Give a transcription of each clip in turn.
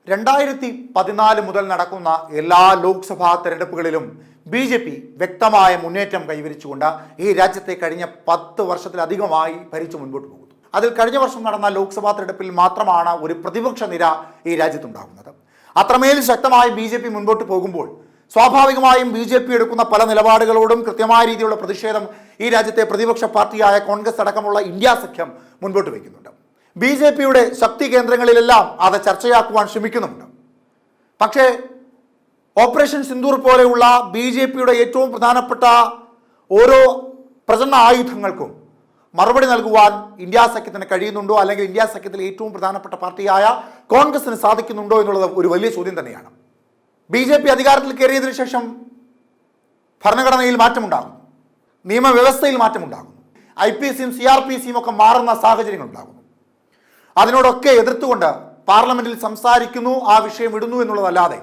2014 മുതൽ നടക്കുന്ന എല്ലാ ലോക്സഭാ തെരഞ്ഞെടുപ്പുകളിലും BJP വ്യക്തമായ മുന്നേറ്റം കൈവരിച്ചുകൊണ്ട് ഈ രാജ്യത്തെ കഴിഞ്ഞ 10 വർഷത്തിലധികമായി ഭരിച്ചു മുൻപോട്ട് പോകുന്നു. അതിൽ കഴിഞ്ഞ വർഷം നടന്ന ലോക്സഭാ തെരഞ്ഞെടുപ്പിൽ മാത്രമാണ് ഒരു പ്രതിപക്ഷ നിര ഈ രാജ്യത്തുണ്ടാകുന്നത്. അത്രമേൽ ശക്തമായി BJP മുൻപോട്ട് പോകുമ്പോൾ സ്വാഭാവികമായും BJP എടുക്കുന്ന പല നിലപാടുകളോടും കൃത്യമായ രീതിയിലുള്ള പ്രതിഷേധം ഈ രാജ്യത്തെ പ്രതിപക്ഷ പാർട്ടിയായ കോൺഗ്രസ് അടക്കമുള്ള ഇന്ത്യ സഖ്യം മുൻപോട്ട് വയ്ക്കുന്നുണ്ട്. BJPയുടെ ശക്തി കേന്ദ്രങ്ങളിലെല്ലാം അത് ചർച്ചയാക്കുവാൻ ശ്രമിക്കുന്നുണ്ട്. പക്ഷേ ഓപ്പറേഷൻ സിന്ദൂർ പോലെയുള്ള BJPയുടെ ഏറ്റവും പ്രധാനപ്പെട്ട ഓരോ പ്രചരണ ആയുധങ്ങൾക്കും മറുപടി നൽകുവാൻ ഇന്ത്യ സഖ്യത്തിന് കഴിയുന്നുണ്ടോ, അല്ലെങ്കിൽ ഇന്ത്യ സഖ്യത്തിലെ ഏറ്റവും പ്രധാനപ്പെട്ട പാർട്ടിയായ കോൺഗ്രസിന് സാധിക്കുന്നുണ്ടോ എന്നുള്ളത് ഒരു വലിയ ചോദ്യം തന്നെയാണ്. BJP അധികാരത്തിൽ കയറിയതിനു ശേഷം ഭരണഘടനയിൽ മാറ്റമുണ്ടാകുന്നു, നിയമവ്യവസ്ഥയിൽ മാറ്റമുണ്ടാകുന്നു, IPCയും CRPCയും ഒക്കെ മാറുന്ന സാഹചര്യങ്ങളുണ്ടാകുന്നു. അതിനോടൊക്കെ എതിർത്തുകൊണ്ട് പാർലമെന്റിൽ സംസാരിക്കുന്നു, ആ വിഷയം വിടുന്നു എന്നുള്ളതല്ലാതെ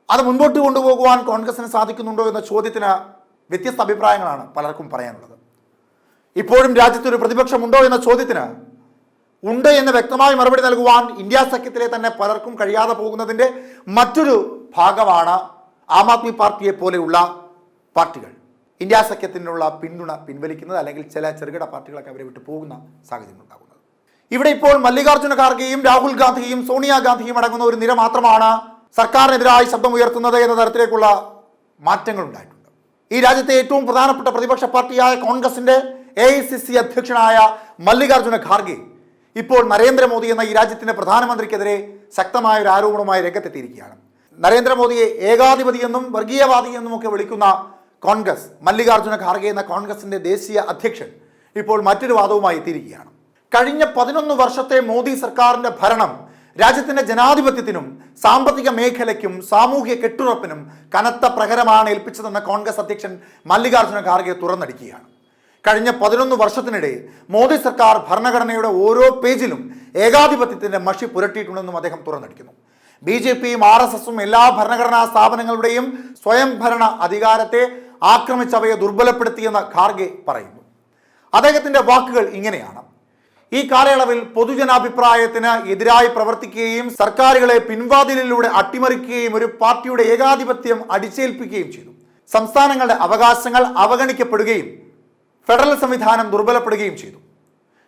അത് മുൻപോട്ട് കൊണ്ടുപോകുവാൻ കോൺഗ്രസിന് സാധിക്കുന്നുണ്ടോ എന്ന ചോദ്യത്തിന് വ്യത്യസ്ത അഭിപ്രായങ്ങളാണ് പലർക്കും പറയാനുള്ളത്. ഇപ്പോഴും രാജ്യത്തൊരു പ്രതിപക്ഷമുണ്ടോ എന്ന ചോദ്യത്തിന് ഉണ്ട് എന്ന് വ്യക്തമായി മറുപടി നൽകുവാൻ ഇന്ത്യ സഖ്യത്തിലെ തന്നെ പലർക്കും കഴിയാതെ പോകുന്നതിൻ്റെ മറ്റൊരു ഭാഗമാണ് ആം ആദ്മി പാർട്ടിയെ പോലെയുള്ള പാർട്ടികൾ ഇന്ത്യ സഖ്യത്തിനുള്ള പിന്തുണ പിൻവലിക്കുന്നത്, അല്ലെങ്കിൽ ചില ചെറുകിട പാർട്ടികളൊക്കെ അവരെ വിട്ടു പോകുന്ന സാഹചര്യം ഉണ്ടാകുന്നത്. ഇവിടെ ഇപ്പോൾ മല്ലികാർജ്ജുന ഖാർഗെയും രാഹുൽ ഗാന്ധിയും സോണിയാഗാന്ധിയും അടങ്ങുന്ന ഒരു നിര മാത്രമാണ് സർക്കാരിനെതിരായി ശബ്ദമുയർത്തുന്നത് എന്ന തരത്തിലേക്കുള്ള മാറ്റങ്ങൾ ഉണ്ടായിട്ടുണ്ട്. ഈ രാജ്യത്തെ ഏറ്റവും പ്രധാനപ്പെട്ട പ്രതിപക്ഷ പാർട്ടിയായ കോൺഗ്രസിന്റെ AICC അധ്യക്ഷനായ മല്ലികാർജ്ജുന ഖാർഗെ ഇപ്പോൾ നരേന്ദ്രമോദി എന്ന ഈ രാജ്യത്തിന്റെ പ്രധാനമന്ത്രിക്കെതിരെ ശക്തമായ ഒരു ആരോപണവുമായി രംഗത്തെത്തിയിരിക്കുകയാണ്. നരേന്ദ്രമോദിയെ ഏകാധിപതിയെന്നും വർഗീയവാദിയെന്നും ഒക്കെ വിളിക്കുന്ന കോൺഗ്രസ്, മല്ലികാർജ്ജുന ഖാർഗെ എന്ന കോൺഗ്രസിന്റെ ദേശീയ അധ്യക്ഷൻ ഇപ്പോൾ മറ്റൊരു വാദവുമായി എത്തിയിരിക്കുകയാണ്. കഴിഞ്ഞ 11 വർഷത്തെ മോദി സർക്കാരിന്റെ ഭരണം രാജ്യത്തിന്റെ ജനാധിപത്യത്തിനും സാമ്പത്തിക മേഖലയ്ക്കും സാമൂഹ്യ കെട്ടുറപ്പിനും കനത്ത പ്രഹരമാണ് ഏൽപ്പിച്ചതെന്ന കോൺഗ്രസ് അധ്യക്ഷൻ മല്ലികാർജ്ജുന ഖാർഗെ തുറന്നടിക്കുകയാണ്. കഴിഞ്ഞ 11 വർഷത്തിനിടെ മോദി സർക്കാർ ഭരണഘടനയുടെ ഓരോ പേജിലും ഏകാധിപത്യത്തിന്റെ മഷി പുരട്ടിയിട്ടുണ്ടെന്നും അദ്ദേഹം തുറന്നടിക്കുന്നു. BJPയും RSSും എല്ലാ ഭരണഘടനാ സ്ഥാപനങ്ങളുടെയും സ്വയംഭരണ അധികാരത്തെ ആക്രമിച്ചവയെ ദുർബലപ്പെടുത്തിയെന്ന് ഖാർഗെ പറയുന്നു. അദ്ദേഹത്തിന്റെ വാക്കുകൾ ഇങ്ങനെയാണ്: ഈ കാലയളവിൽ പൊതുജനാഭിപ്രായത്തിന് എതിരായി പ്രവർത്തിക്കുകയും സർക്കാരുകളെ പിൻവാതിലിലൂടെ അട്ടിമറിക്കുകയും ഒരു പാർട്ടിയുടെ ഏകാധിപത്യം അടിച്ചേൽപ്പിക്കുകയും ചെയ്തു. സംസ്ഥാനങ്ങളുടെ അവകാശങ്ങൾ അവഗണിക്കപ്പെടുകയും ഫെഡറൽ സംവിധാനം ദുർബലപ്പെടുകയും ചെയ്തു.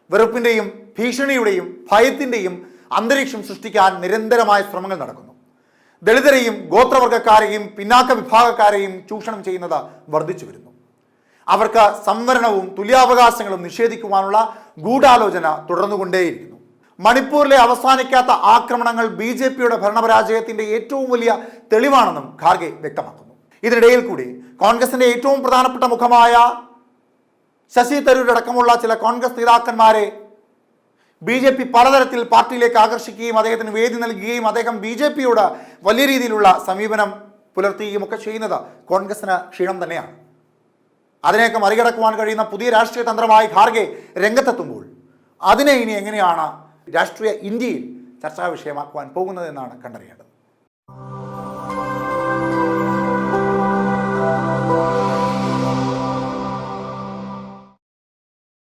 വെറുപ്പിന്റെയും ഭീഷണിയുടെയും ഭയത്തിന്റെയും അന്തരീക്ഷം സൃഷ്ടിക്കാൻ നിരന്തരമായ ശ്രമങ്ങൾ നടക്കുന്നു. ദളിതരെയും ഗോത്രവർഗക്കാരെയും പിന്നാക്ക വിഭാഗക്കാരെയും ചൂഷണം ചെയ്യുന്നത് വർദ്ധിച്ചു വരുന്നു. അവർക്ക് സംവരണവും തുല്യാവകാശങ്ങളും നിഷേധിക്കുവാനുള്ള ഗൂഢാലോചന തുടർന്നുകൊണ്ടേയിരിക്കുന്നു. മണിപ്പൂരിലെ അവസാനിക്കാത്ത ആക്രമണങ്ങൾ BJPയുടെ ഭരണപരാജയത്തിന്റെ ഏറ്റവും വലിയ തെളിവാണെന്നും ഖാർഗെ വ്യക്തമാക്കുന്നു. ഇതിനിടയിൽ കൂടി കോൺഗ്രസിന്റെ ഏറ്റവും പ്രധാനപ്പെട്ട മുഖമായ ശശി തരൂർ അടക്കമുള്ള ചില കോൺഗ്രസ് നേതാക്കന്മാരെ BJP പലതരത്തിൽ പാർട്ടിയിലേക്ക് ആകർഷിക്കുകയും അദ്ദേഹത്തിന് വേദി നൽകുകയും അദ്ദേഹം BJPയോട് വലിയ രീതിയിലുള്ള സമീപനം പുലർത്തുകയും ഒക്കെ ചെയ്യുന്നത് കോൺഗ്രസിന് ക്ഷീണം തന്നെയാണ്. അതിനെയൊക്കെ മറികടക്കുവാൻ കഴിയുന്ന പുതിയ രാഷ്ട്രീയ തന്ത്രമായി ഖാർഗെ രംഗത്തെത്തുമ്പോൾ അതിനെ ഇനി എങ്ങനെയാണ് രാഷ്ട്രീയ ഇന്ത്യയിൽ ചർച്ചാ വിഷയമാക്കുവാൻ പോകുന്നതെന്നാണ് കണ്ടറിയേണ്ടത്.